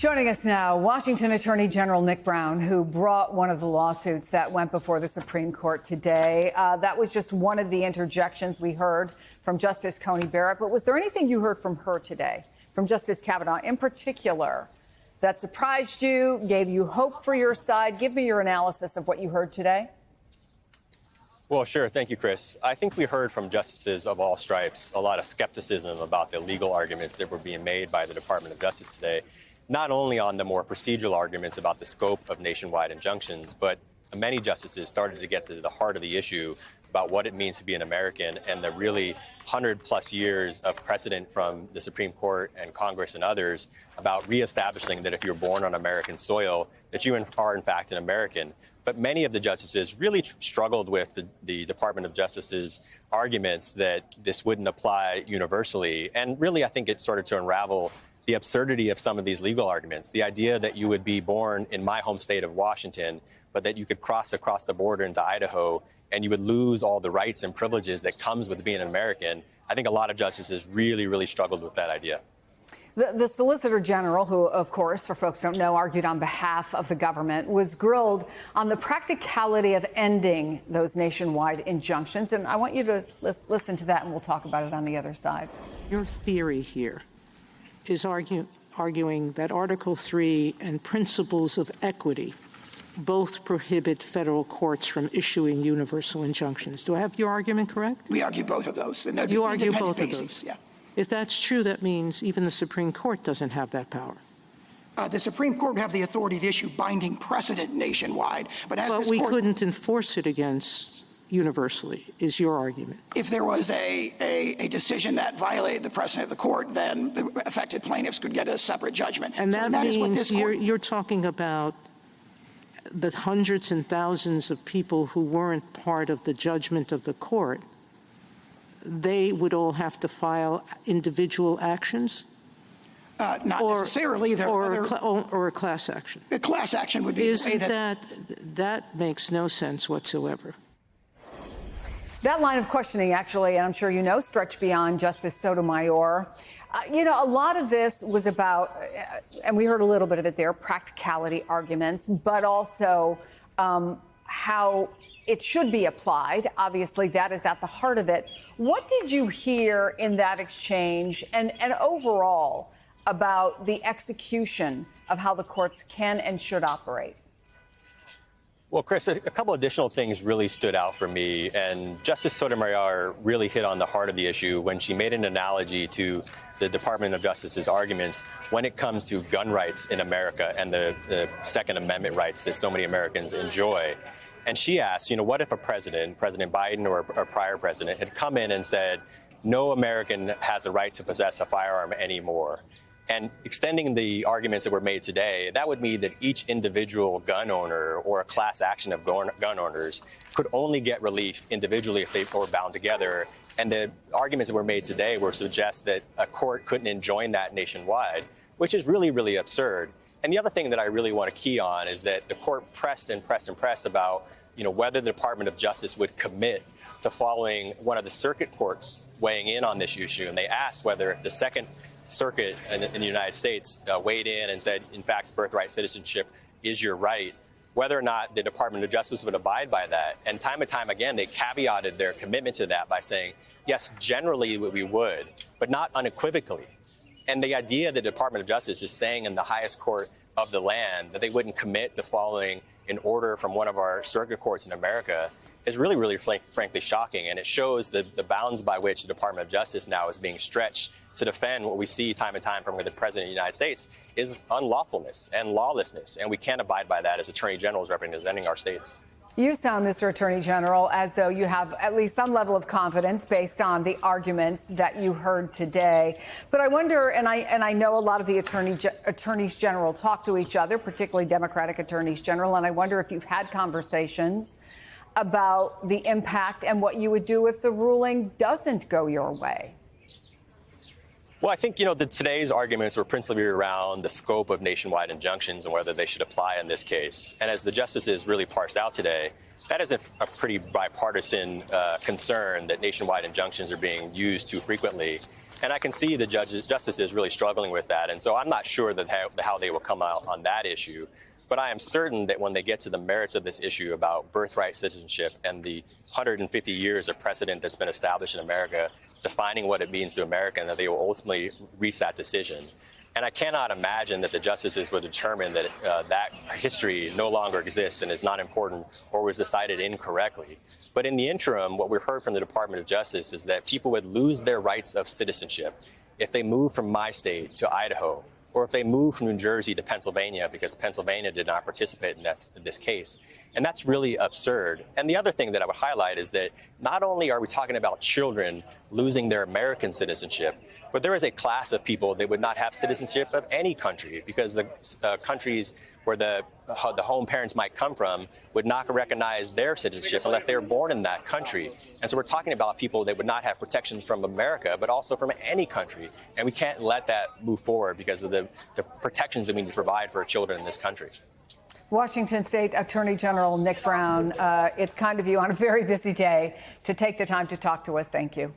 Joining us now, Washington Attorney General Nick Brown, who brought one of the lawsuits that went before the Supreme Court today. That was just one of the interjections we heard from Justice Coney Barrett. But was there anything you heard from her today, from Justice Kavanaugh in particular, that surprised you, gave you hope for your side? Give me your analysis of what you heard today. Well, sure. Thank you, Chris. I think we heard from justices of all stripes a lot of skepticism about the legal arguments that were being made by the Department of Justice today, not only on the more procedural arguments about the scope of nationwide injunctions, but many justices started to get to the heart of the issue about what it means to be an American and the really 100+ years of precedent from the Supreme Court and Congress and others about reestablishing that if you're born on American soil, that you are in fact an American. But many of the justices really struggled with the Department of Justice's arguments that this wouldn't apply universally. And really, I think it started to unravel the absurdity of some of these legal arguments. The idea that you would be born in my home state of Washington, but that you could cross across the border into Idaho and you would lose all the rights and privileges that comes with being an American. I think a lot of justices really, really struggled with that idea. The Solicitor General, who, of course, for folks who don't know, argued on behalf of the government, was grilled on the practicality of ending those nationwide injunctions. And I want you to listen to that, and we'll talk about it on the other side. Your theory here is arguing that Article 3 and principles of equity both prohibit federal courts from issuing universal injunctions. Do I have your argument correct? We argue both of those. And you argue both of those? Yeah. If that's true, that means even the Supreme Court doesn't have that power. The Supreme Court would have the authority to issue binding precedent nationwide. But we couldn't enforce it against universally, is your argument. If there was a decision that violated the precedent of the court, then the affected plaintiffs could get a separate judgment. And that means you're talking about the hundreds and thousands of people who weren't part of the judgment of the court. They would all have to file individual actions? Not necessarily. Or a class action? A class action would be Isn't the way that makes no sense whatsoever. That line of questioning, actually, and I'm sure you know, stretched beyond Justice Sotomayor. You know, a lot of this was about, and we heard a little bit of it there, practicality arguments, but also how it should be applied. Obviously, that is at the heart of it. What did you hear in that exchange and overall about the execution of how the courts can and should operate? Well, Chris, a couple additional things really stood out for me, and Justice Sotomayor really hit on the heart of the issue when she made an analogy to the Department of Justice's arguments when it comes to gun rights in America and the Second Amendment rights that so many Americans enjoy. And she asked, you know, what if a President Biden or a prior president, had come in and said, no American has the right to possess a firearm anymore? And extending the arguments that were made today, that would mean that each individual gun owner or a class action of gun owners could only get relief individually if they were bound together. And the arguments that were made today were suggest that a court couldn't enjoin that nationwide, which is really, really absurd. And the other thing that I really want to key on is that the court pressed and pressed and pressed about, you know, whether the Department of Justice would commit to following one of the circuit courts weighing in on this issue. And they asked whether if the Second Circuit in the United States weighed in and said, in fact, birthright citizenship is your right, whether or not the Department of Justice would abide by that. And time again, they caveated their commitment to that by saying, yes, generally we would, but not unequivocally. And the idea that the Department of Justice is saying in the highest court of the land that they wouldn't commit to following an order from one of our circuit courts in America is really, really frankly shocking. And it shows the bounds by which the Department of Justice now is being stretched to defend what we see time and time from the President of the United States is unlawfulness and lawlessness. And we can't abide by that as Attorney Generals representing our states. You sound, Mr. Attorney General, as though you have at least some level of confidence based on the arguments that you heard today. But I wonder, and I know a lot of the attorneys general talk to each other, particularly Democratic attorneys general, and I wonder if you've had conversations about the impact and what you would do if the ruling doesn't go your way. Well, I think, you know, today's arguments were principally around the scope of nationwide injunctions and whether they should apply in this case. And as the justices really parsed out today, that is a pretty bipartisan concern that nationwide injunctions are being used too frequently. And I can see the justices really struggling with that. And so I'm not sure that how they will come out on that issue. But I am certain that when they get to the merits of this issue about birthright citizenship and the 150 years of precedent that's been established in America, defining what it means to America, that they will ultimately reach that decision. And I cannot imagine that the justices would determine that that history no longer exists and is not important or was decided incorrectly. But in the interim, what we've heard from the Department of Justice is that people would lose their rights of citizenship if they move from my state to Idaho, or if they move from New Jersey to Pennsylvania because Pennsylvania did not participate in this case. And that's really absurd. And the other thing that I would highlight is that not only are we talking about children losing their American citizenship, but there is a class of people that would not have citizenship of any country because the countries where the home parents might come from would not recognize their citizenship unless they were born in that country. And so we're talking about people that would not have protections from America, but also from any country. And we can't let that move forward because of the protections that we need to provide for children in this country. Washington State Attorney General Nick Brown, it's kind of you on a very busy day to take the time to talk to us. Thank you.